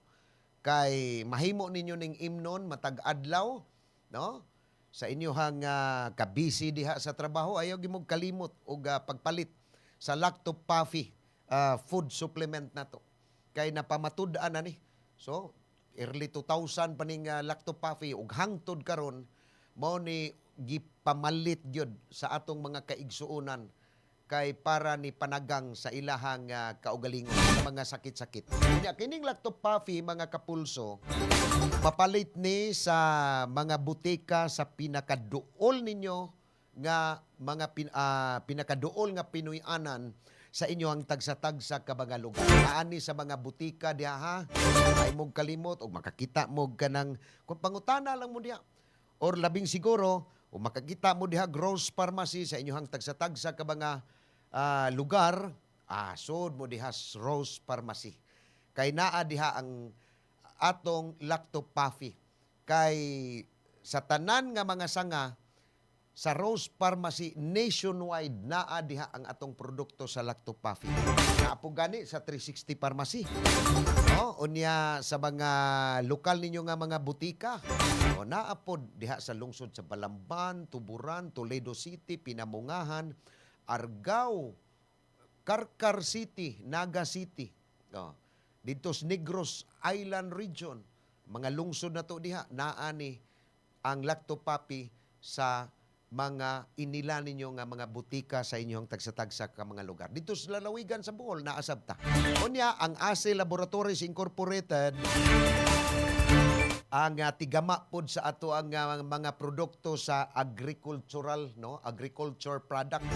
Kay mahimo ninyo ning imnon matag adlaw, no? Sa inyohang kabisi diha sa trabaho, ayaw gimog kalimot og pagpalit sa Lacto-Puffy food supplement nato. Kay napamatud-an na ni. So, early 2000 pa ning Lacto-Puffy ug hangtod karon mao ni gipamalit gyud sa atong mga kaigsuonan kay para ni panagang sa ilahang kaugalingon sa mga sakit-sakit. Kanya kining Lacto-Puffy, mga kapulso, mapalit ni sa mga butika sa pinakaduol ninyo nga mga pinakaduol nga Pinoy-anan sa inyo ang tagsa-tagsa ka mga lugar. Naani sa mga butika diha, ha, ay mong kalimot o makakita mo ganang kung pangutana lang mo diha. Or labing siguro, o makakita mo diha gross pharmacy sa inyohang tagsa-tagsa ka mga lugar, sud mo diha Rose Pharmacy. Kay naa diha ang atong Lacto-Puffy. Kay sa tanan nga mga sanga sa Rose Pharmacy nationwide, naa diha ang atong produkto sa Lacto-Puffy. Naapo gani sa 360 Pharmacy. No, unya sa mga lokal ninyo nga mga butika. O naapod diha sa lungsod sa Balamban, Tuburan, Toledo City, Pinamungahan, Argao, Karkar City, Naga City. No. dito sa Negros Island region, mga lungsod na to diha, naani ang lactopapy sa mga inila ninyo nga mga butika sa inyong tagsa-tagsa ka mga lugar. Dito sa lalawigan sa Bohol, naasab ta. Unya, ang ASE Laboratories Incorporated, ang tigama pod sa ato ang mga produkto sa agricultural, no, agriculture product,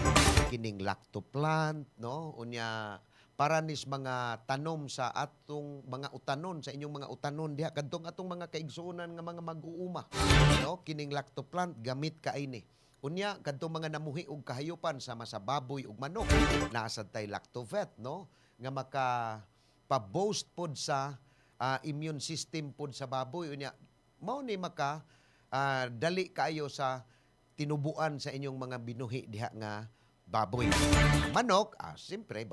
kining lactoplant, no, unya para nis mga tanom sa atong mga utanon, sa inyong mga utanon diha kadtong atong mga kaigsuonan nga mga mag-uuma, no, kining lactoplant gamit kaini. Unya kadtong mga namuhi og kahayupan sama sa baboy ug manok, naasad tay lactovet, no, nga maka pa-boost pod sa immune system pod sa baboy. Unya mao ni maka dali kayo sa tinubuan sa inyong mga binuhi diha nga baboy. Manok, siyempre,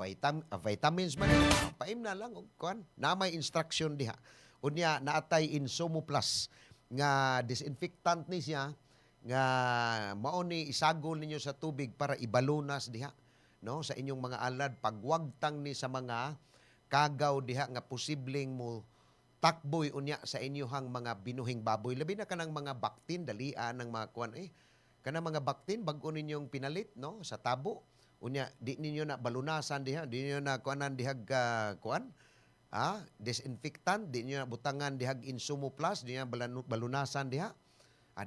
vitamins man. Paim na lang, kuan. Na may instruction diha. Unya, naatay Insumo Plus nga disinfectant ni siya nga mao ni isagol ninyo sa tubig para ibalunas diha, no, sa inyong mga alad. Pagwagtang ni sa mga kagaw diha nga posibleng mo takboy unya sa inyohang mga binuhing baboy. Labi na kanang mga baktin, dalian ng mga kuan kanang mga baktin bag-o ninyong pinalit, no, sa tabo. Unya di ninyo na balunasan diha, di ninyo na kuanan dihag disinfectant, di ninyo na butangan dihag Insumo Plus, di ninyo balunasan diha.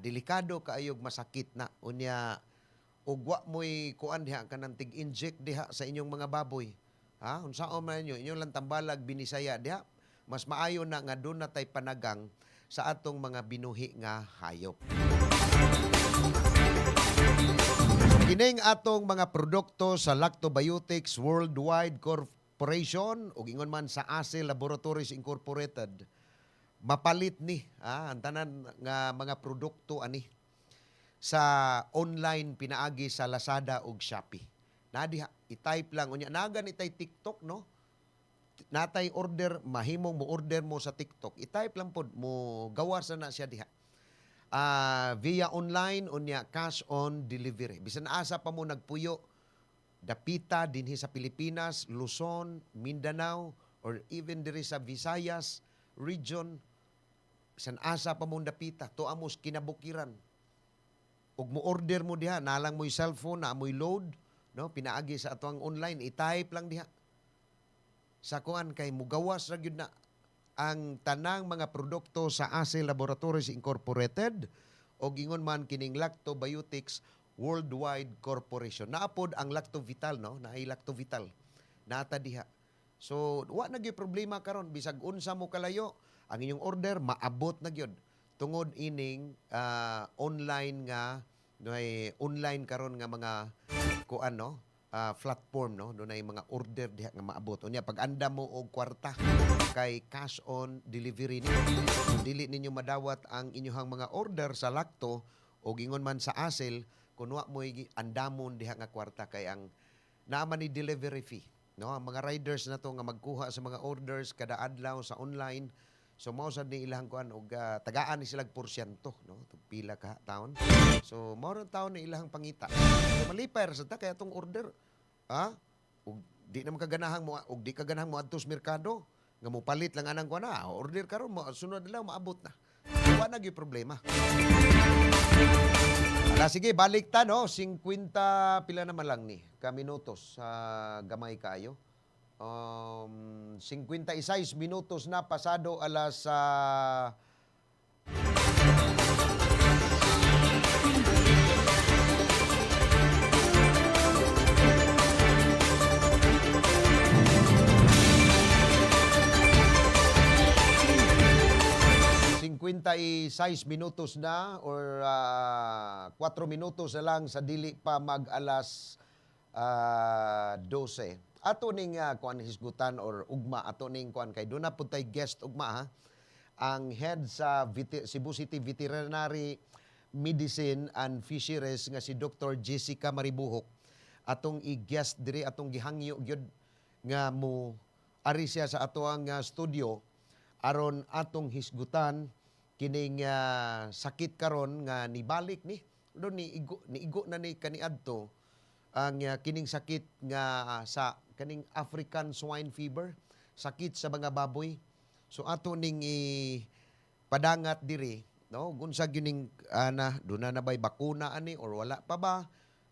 Delikado kaayog masakit na. Unya ugwa mo'y kuan diha kanang tig-inject diha sa inyong mga baboy. Unsaon man ninyo, inyong lang tambalag binisaya diha. Mas maayo na nga doon na tay panagang sa atong mga binuhi nga hayop. Kining atong mga produkto sa Lactobiotics Worldwide Corporation o ingon man sa ASE Laboratories Incorporated, mapalit ni ang tanan nga mga produkto ani sa online pinaagi sa Lazada ug Shopee. Nadiha, i-type lang unya nagan itay TikTok, no? Natay order, mahimong mo order mo sa TikTok. I-type lang pod mo gawas na siya diha. Via online unya cash on delivery. Bisan asa pa mo nagpuyo, dapita dinhi sa Pilipinas, Luzon, Mindanao, or even diri sa Visayas region, bisan asa pa mo dapita, to amos kinabukiran. Ug mo order mo diha, nalang mo'y cellphone, na mo'y load, no, pinaagi sa atoang online, i-type lang diha. Sa kuan kay mugawas ra gyud na ang tanang mga produkto sa ASE Laboratories Incorporated o gingon man kining Lactobiotics Worldwide Corporation. Naapod ang Lactovital, no? Naay Lactovital. Nata diha. So, wa na gyud problema karon bisag unsa mo kalayo, ang inyong order maabot na gyud. Tungod ining online nga online karon nga mga kuan, no? Platform, no, doon ay mga order diha nga maabot. Unya pag anda mo og kwarta kay cash on delivery ni, dili ninyo madawat ang inyohang mga order sa Lacto o gingon man sa ASEL kunwa mo andamon diha nga kwarta kay ang naman ni delivery fee, no, ang mga riders na to nga magkuha sa mga orders kada adlaw sa online. So mao sad ni ilang kuan og tagaan ni sila porsyento, no, pila ka taon. So mao ron taon ni ilang pangita. So malipay ra sad ta kay atong order. Ug di na makaganahang mo og di ka ganahang mo adto sa merkado nga mo palit lang anang kuan na. Order karon mo sunod na lang maabot na. Wa na gyud problema. Sige, balik ta, no, 50 pila naman lang ni ka minutos sa gamay kayo. 56 minutos na pasado alas 56 minutos na or 4 minutos na lang sa dili pa mag alas 12. Ato ning kuan hisgutan or ugma ato ning kuan kay do na pud tay guest ugma ang head sa Cebu City Veterinary Medicine and Fisheries nga si Dr. Jessica Maribuhok. Atong i-guest diri, atong gihangyo gyud nga mo ari siya sa ato ang studio aron atong hisgutan kining sakit karon nga nibalik ni do ni igo na ni kaniadto ang kining sakit nga sa kaning African swine fever sakit sa mga baboy. So ato ning padangat diri, no? Unsa gyuning doon na bay bakuna ani or wala pa ba?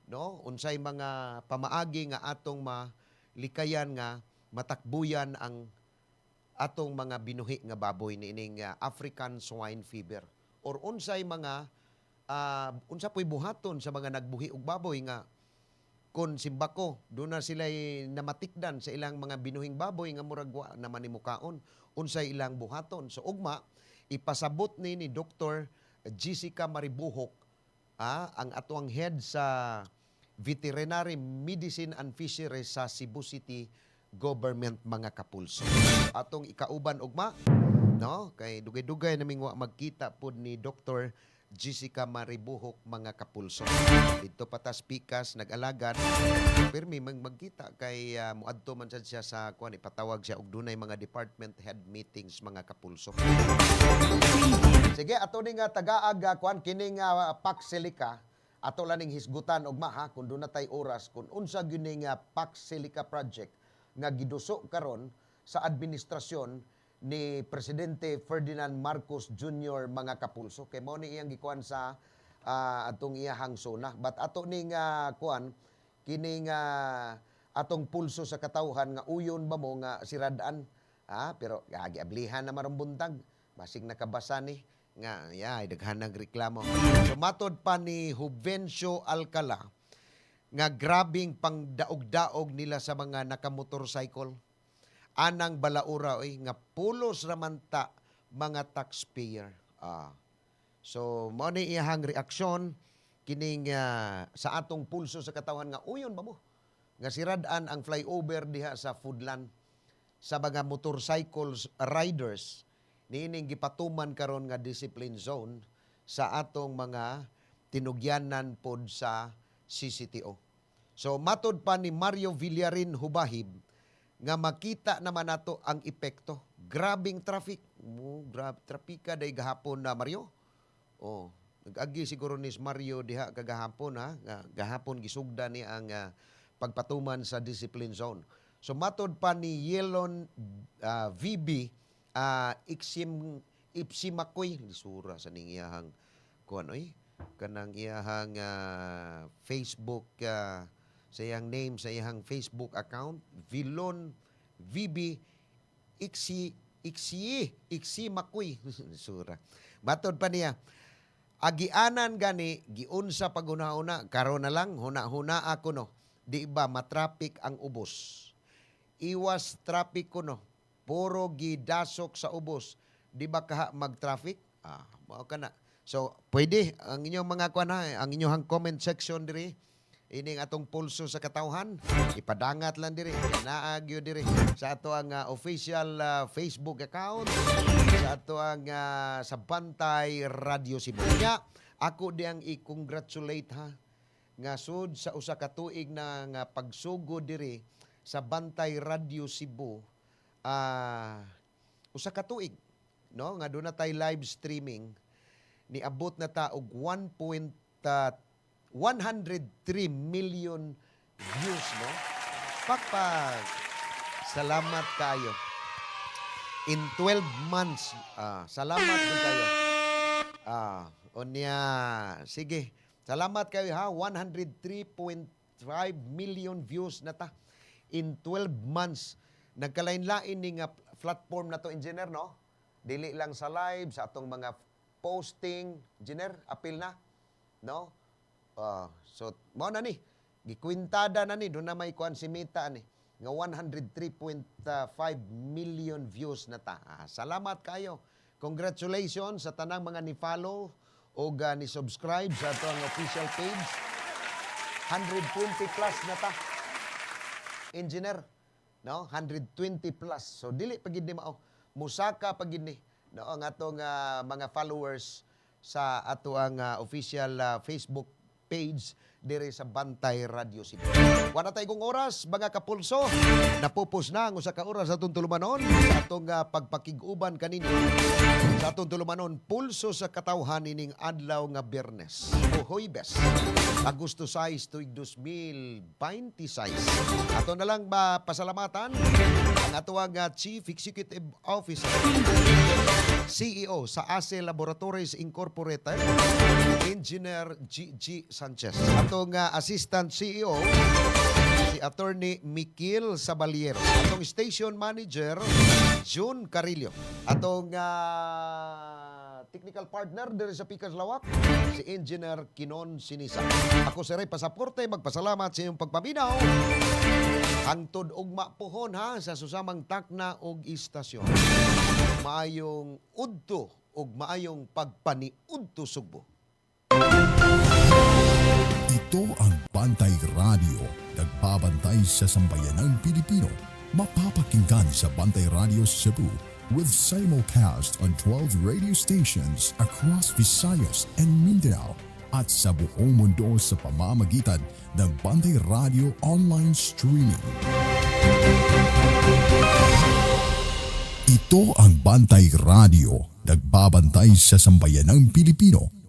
No? Unsay mga pamaagi nga atong malikayan nga matakbuyan ang atong mga binuhi nga baboy niining African swine fever or unsay mga unsa po'y buhaton sa mga nagbuhi og baboy nga kon simbako doon na sila namatikdan sa ilang mga binuhing baboy nga murag wa naman nimukaon unsay ilang buhaton. So ugma ipasabot ni Dr. Jessica Maribuhok ang atuang head sa Veterinary Medicine and Fisheries sa Cebu City Government mga kapulso. Atong ikauban ugma, no? Kay dugay-dugay naming wa magkita pod ni Dr. Jessica Maribuhok mga kapulso. Dito patas pikas nag-alagad pirmi magkita kay muadto man sad siya sa kuan ipatawag siya og dunay mga department head meetings mga kapulso. Sige ato ning tagaag kuan kining Paxilica ato laning hisgutan ugma ha kun doon na tay oras kung unsa gyuning Paxilica project nga giduso karon sa administrasyon ni Presidente Ferdinand Marcos Jr. mga kapulso. Kay mao ni iyang gikuan sa atong iyahang sona. But ato ning kuan kining atong pulso sa katawhan nga uyon ba mo nga siradaan. Pero giablihan na marumbuntag. Basig nakabasa ni nga daghan nag reklamo. So matod pa ni Juvencio Alcala nga grabing pangdaog-daog nila sa mga nakamotorcycle. Anang balaura nga pulos raman ta mga taxpayer. So mao ni iyang reaksyon kining sa atong pulso sa katawan nga uyon ba mo nga sirad-an ang flyover diha sa Foodland sa mga motorcycles riders niining gipatuman karon nga discipline zone sa atong mga tinugyanan pod sa CCTO. So matod pa ni Mario Villarin Hubahib nga makita naman nato ang epekto. Grabing traffic. Trapika day gahapon na Mario. Nag-agi siguro ni Mario diha kagahapon gahapon gisugda ni ang pagpatuman sa discipline zone. So matod pa ni Yelon VB Ipsimakoy lisura sa ning iyahang kuan kanang iyahang Facebook sa iyang name sa iyang Facebook account Vilon VB Ipsimakoy lisura. Matod pa niya agianan gani giunsa paguna-una karon na lang huna-huna ako no di ba matraffic ang ubos. Iwas traffic ko no. Puro gidasok sa ubos. Di ba kaha mag-traffic? Mao ka na. So, pwede ang inyong mga kuan ang inyong comment section diri ining atong pulso sa katawhan, ipadangat lang diri, naagyo diri sa ato ang official Facebook account, sa ato ang sa Bantay Radio Cebu. Ako diyang i-congratulate nga sud sa usa ka tuig na nga pagsugod diri sa Bantay Radio Cebu. Usa ka tuig no nga doon na tay live streaming niabot na ta og 103 million views no. Pakpak. Salamat kayo. In 12 months. Salamat din kayo. Onya sige. Salamat kayo ha. 103.5 million views na ta in 12 months. Nagkalain-lain ni nga platform na to, engineer, no? Dili lang sa live, sa atong mga posting, engineer, apil na, no? So, mo na ni, gikwintada na ni, doon na may kuan simita ni, nga 103.5 million views na ta. Salamat kayo. Congratulations sa tanang mga ni-follow o ni-subscribe sa atong official page. 120 plus na ta. Engineer, no? 120 plus. So dili pagid ni mao. Musaka pagid ni no ang atong mga followers sa ato ang official Facebook page dire sa Bantay Radio Cebu. Wala tay kong oras mga kapulso. Napupos na ang usa ka oras sa atong tulumanon sa atong pagpakig-uban kaninyo. Sa atong tulumanon pulso sa katawhan ining adlaw nga Biyernes o Huwebes. Agosto 6 tuig 2026. Ato na lang pasalamatan ang atuang Chief Executive Officer, CEO sa ASE Laboratories Incorporated, Engineer G.G. Sanchez. Atong Assistant CEO, si Attorney Mikil Sabalier. Atong Station Manager, June Carillo. Atong technical partner diri sa Pikas Lawak, si Engineer Kinon Sinisa. Ako si Ray Pasaporte, magpasalamat sa inyong pagpaminaw. Hangtod og mapuhon ha sa susamang takna og istasyon. Maayong udto og maayong pagpaniudto Sugbo. Ito ang Bantay Radio, nagbabantay sa sambayanang Pilipino. Mapapakinggan sa Bantay Radio Cebu with simulcast on 12 radio stations across Visayas and Mindanao at sa buong mundo sa pamamagitan ng Bantay Radio online streaming. Ito ang Bantay Radio, nagbabantay sa sambayanang Pilipino.